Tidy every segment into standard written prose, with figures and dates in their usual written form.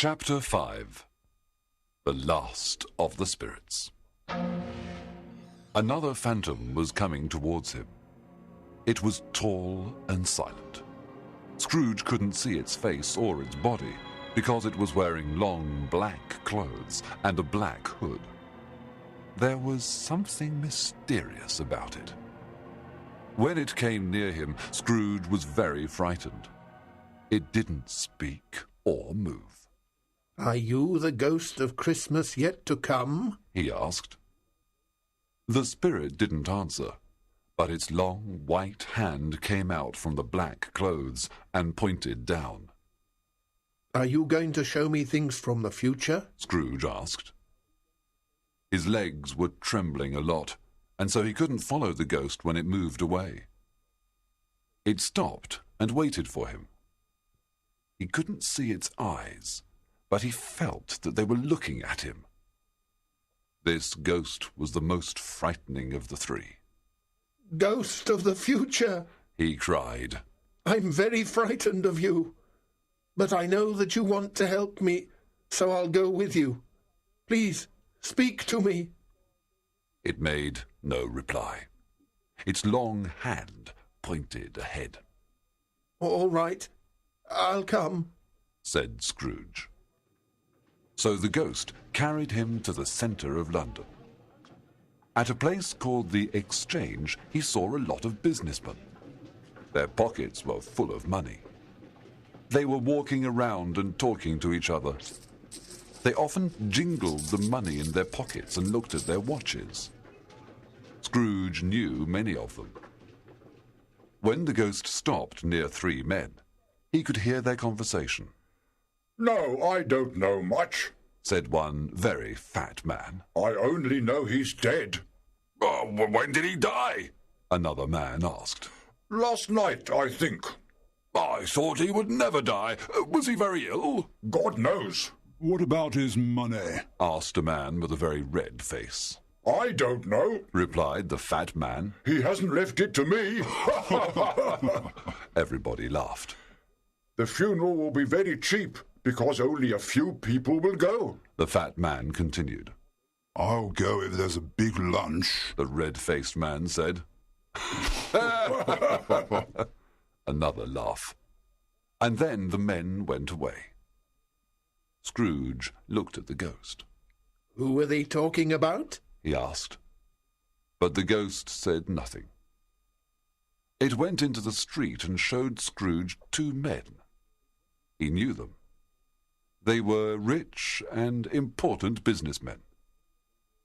Chapter 5. The Last of the Spirits. Another phantom was coming towards him. It was tall and silent. Scrooge couldn't see its face or its body because it was wearing long black clothes and a black hood. There was something mysterious about it. When it came near him, Scrooge was very frightened. It didn't speak or move. "Are you the ghost of Christmas yet to come?" he asked. The spirit didn't answer, but its long white hand came out from the black clothes and pointed down. "Are you going to show me things from the future?" Scrooge asked. His legs were trembling a lot, and so he couldn't follow the ghost when it moved away. It stopped and waited for him. He couldn't see its eyes, but he felt that they were looking at him. This ghost was the most frightening of the three. "Ghost of the future," he cried. "I'm very frightened of you. But I know that you want to help me, so I'll go with you. Please, speak to me." It made no reply. Its long hand pointed ahead. "All right, I'll come," said Scrooge. So the ghost carried him to the centre of London. At a place called the Exchange, he saw a lot of businessmen. Their pockets were full of money. They were walking around and talking to each other. They often jingled the money in their pockets and looked at their watches. Scrooge knew many of them. When the ghost stopped near three men, he could hear their conversation. "No, I don't know much," said one very fat man. "I only know he's dead." When did he die?" another man asked. "Last night, I think." "I thought he would never die. Was he very ill?" "God knows." "What about his money?" asked a man with a very red face. "I don't know," replied the fat man. "He hasn't left it to me." Everybody laughed. "The funeral will be very cheap, because only a few people will go," the fat man continued. "I'll go if there's a big lunch," the red-faced man said. Another laugh. And then the men went away. Scrooge looked at the ghost. "Who were they talking about?" he asked. But the ghost said nothing. It went into the street and showed Scrooge two men. He knew them. They were rich and important businessmen.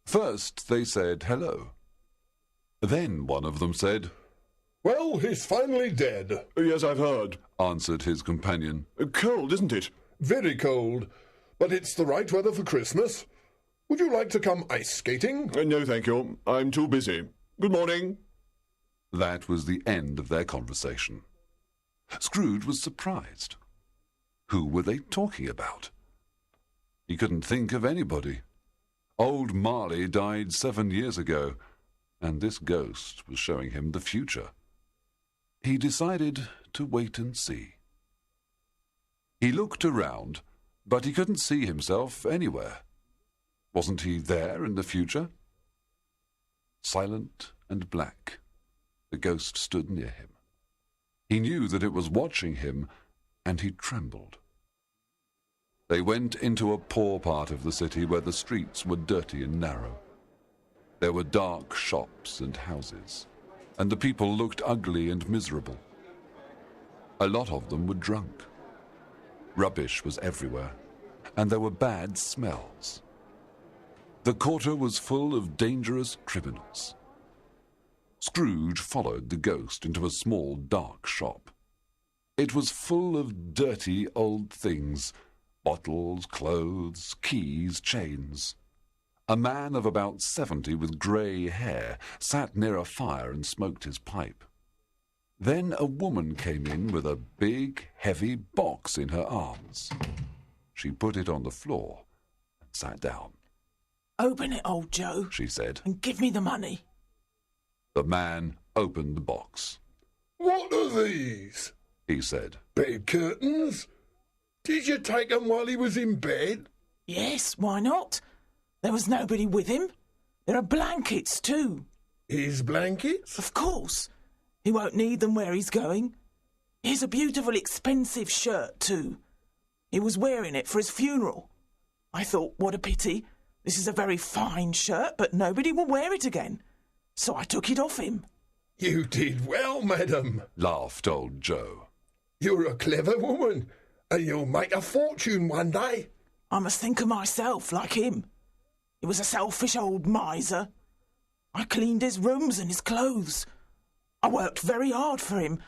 First they said hello. Then one of them said, "Well, he's finally dead." "Yes, I've heard," answered his companion. "Cold, isn't it?" "Very cold, but it's the right weather for Christmas. Would you like to come ice skating?" "No, thank you. I'm too busy. Good morning." That was the end of their conversation. Scrooge was surprised. Who were they talking about? He couldn't think of anybody. Old Marley died 7 years ago, and this ghost was showing him the future. He decided to wait and see. He looked around, but he couldn't see himself anywhere. Wasn't he there in the future? Silent and black, the ghost stood near him. He knew that it was watching him, and he trembled. They went into a poor part of the city where the streets were dirty and narrow. There were dark shops and houses, and the people looked ugly and miserable. A lot of them were drunk. Rubbish was everywhere, and there were bad smells. The quarter was full of dangerous criminals. Scrooge followed the ghost into a small, dark shop. It was full of dirty old things, bottles, clothes, keys, chains. A man of about 70 with grey hair sat near a fire and smoked his pipe. Then a woman came in with a big, heavy box in her arms. She put it on the floor and sat down. "Open it, old Joe," she said, "and give me the money." The man opened the box. "What are these?" he said. "Bed curtains? Did you take him while he was in bed? Yes, why not? There was nobody with him. There are blankets too. His blankets? Of course. He won't need them where he's going. Here's a beautiful, expensive shirt too. He was wearing it for his funeral. I thought, what a pity. This is a very fine shirt, but nobody will wear it again. So I took it off him. You did well, madam, laughed old Joe. You're a clever woman, and you'll make a fortune one day. I must think of myself like him. He was a selfish old miser. I cleaned his rooms and his clothes. I worked very hard for him,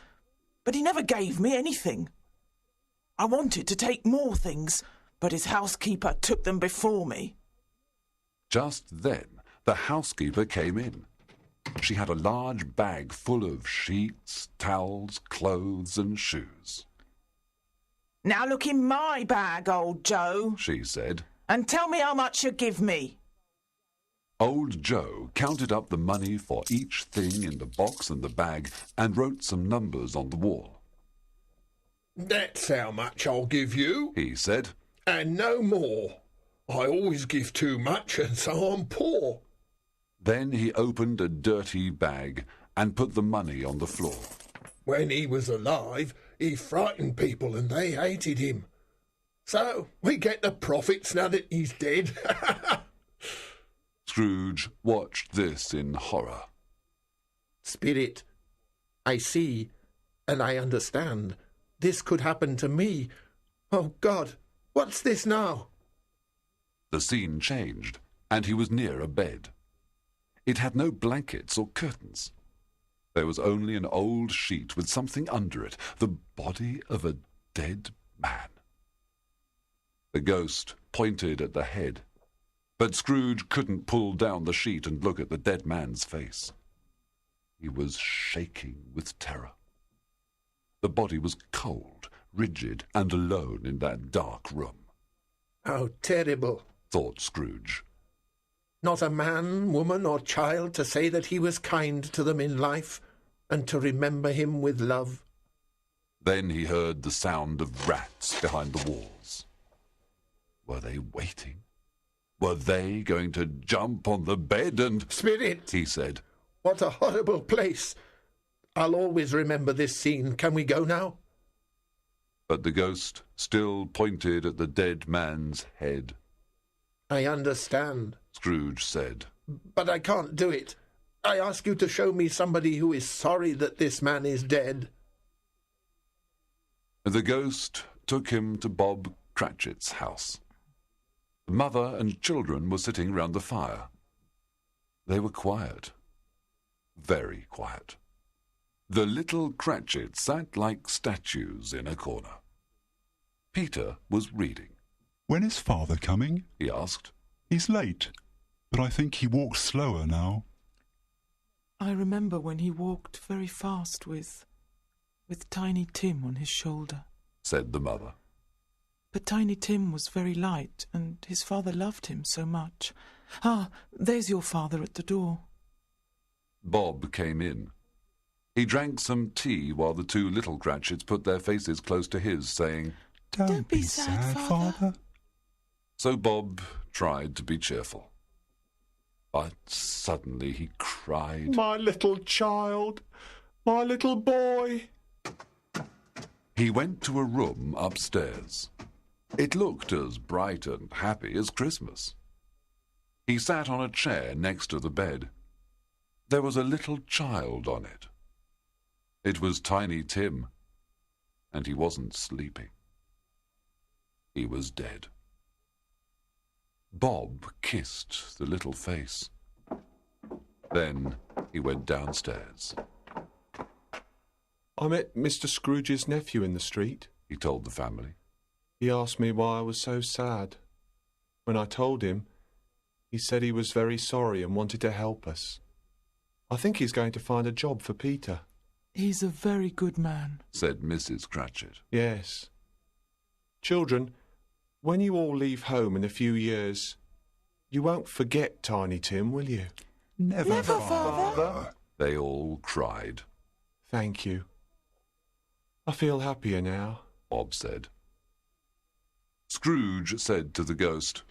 but he never gave me anything. I wanted to take more things, but his housekeeper took them before me. Just then, the housekeeper came in. She had a large bag full of sheets, towels, clothes and shoes. Now look in my bag, old Joe, she said, and tell me how much you give me. Old Joe counted up the money for each thing in the box and the bag and wrote some numbers on the wall. That's how much I'll give you, he said, and no more. I always give too much, and so I'm poor. Then he opened a dirty bag and put the money on the floor. When he was alive, he frightened people and they hated him. So we get the profits now that he's dead. Scrooge watched this in horror. Spirit, I see and I understand. This could happen to me. Oh, God, what's this now? The scene changed, and he was near a bed. It had no blankets or curtains. There was only an old sheet with something under it, the body of a dead man. The ghost pointed at the head, but Scrooge couldn't pull down the sheet and look at the dead man's face. He was shaking with terror. The body was cold, rigid, and alone in that dark room. How terrible, thought Scrooge. Not a man, woman, or child to say that he was kind to them in life, and to remember him with love. Then he heard the sound of rats behind the walls. Were they waiting? Were they going to jump on the bed and... Spirit, he said. What a horrible place. I'll always remember this scene. Can we go now? But the ghost still pointed at the dead man's head. I understand, Scrooge said. But I can't do it. I ask you to show me somebody who is sorry that this man is dead. The ghost took him to Bob Cratchit's house. The mother and children were sitting round the fire. They were quiet. Very quiet. The little Cratchits sat like statues in a corner. Peter was reading. When is father coming? He asked. He's late, but I think he walks slower now. I remember when he walked very fast with Tiny Tim on his shoulder, said the mother. But Tiny Tim was very light, and his father loved him so much. Ah, there's your father at the door. Bob came in. He drank some tea while the two little Cratchits put their faces close to his, saying, Don't be sad, Father. So Bob tried to be cheerful. But suddenly he cried, My little child, my little boy. He went to a room upstairs. It looked as bright and happy as Christmas. He sat on a chair next to the bed. There was a little child on it. It was Tiny Tim, and he wasn't sleeping. He was dead. Bob kissed the little face. Then he went downstairs. I met Mr. Scrooge's nephew in the street, he told the family. He asked me why I was so sad. When I told him, he said he was very sorry and wanted to help us. I think he's going to find a job for Peter. He's a very good man, said Mrs. Cratchit. Yes. Children, when you all leave home in a few years, you won't forget Tiny Tim, will you? Never, Father. They all cried. Thank you. I feel happier now, Bob said. Scrooge said to the ghost,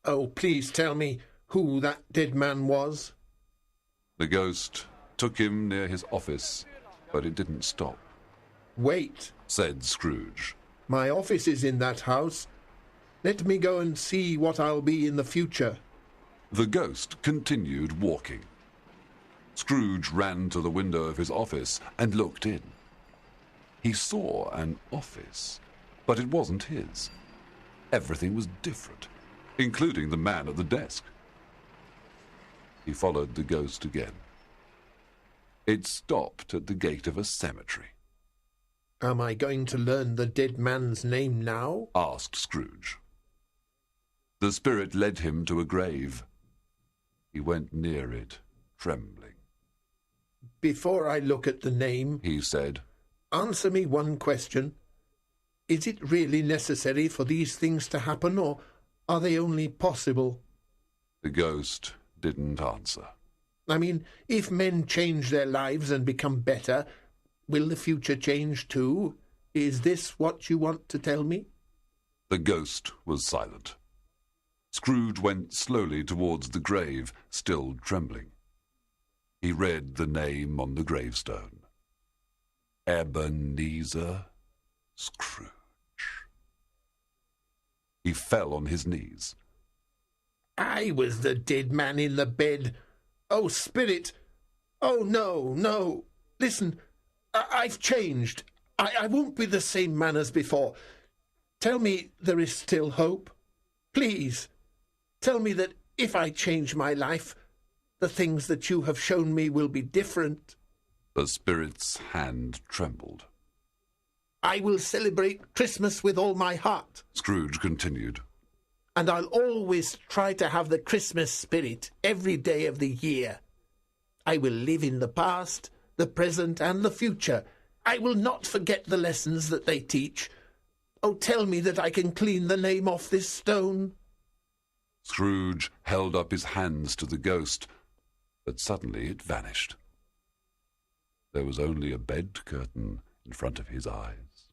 "Oh, please tell me who that dead man was." The ghost took him near his office, but it didn't stop. "Wait," said Scrooge. "my office is in that house. Let me go and see what I'll be in the future." The ghost continued walking. Scrooge ran to the window of his office and looked in. He saw an office, but it wasn't his. Everything was different, including the man at the desk. He followed the ghost again. It stopped at the gate of a cemetery. "Am I going to learn the dead man's name now?" asked Scrooge. The spirit led him to a grave. He went near it, trembling. "Before I look at the name," he said, "answer me one question. Is it really necessary for these things to happen, or are they only possible?" The ghost didn't answer. I mean, if men change their lives and become better, will the future change too? Is this what you want to tell me? The ghost was silent. Scrooge went slowly towards the grave, still trembling. He read the name on the gravestone. Ebenezer Scrooge. He fell on his knees. "I was the dead man in the bed. Oh, spirit! Oh, no, no! Listen, I've changed. I won't be the same man as before. Tell me there is still hope. Please, tell me that if I change my life, the things that you have shown me will be different." The spirit's hand trembled. "I will celebrate Christmas with all my heart," Scrooge continued. "and I'll always try to have the Christmas spirit every day of the year. I will live in the past, the present, and the future. I will not forget the lessons that they teach. Oh, tell me that I can clean the name off this stone." Scrooge held up his hands to the ghost, but suddenly it vanished. There was only a bed curtain in front of his eyes.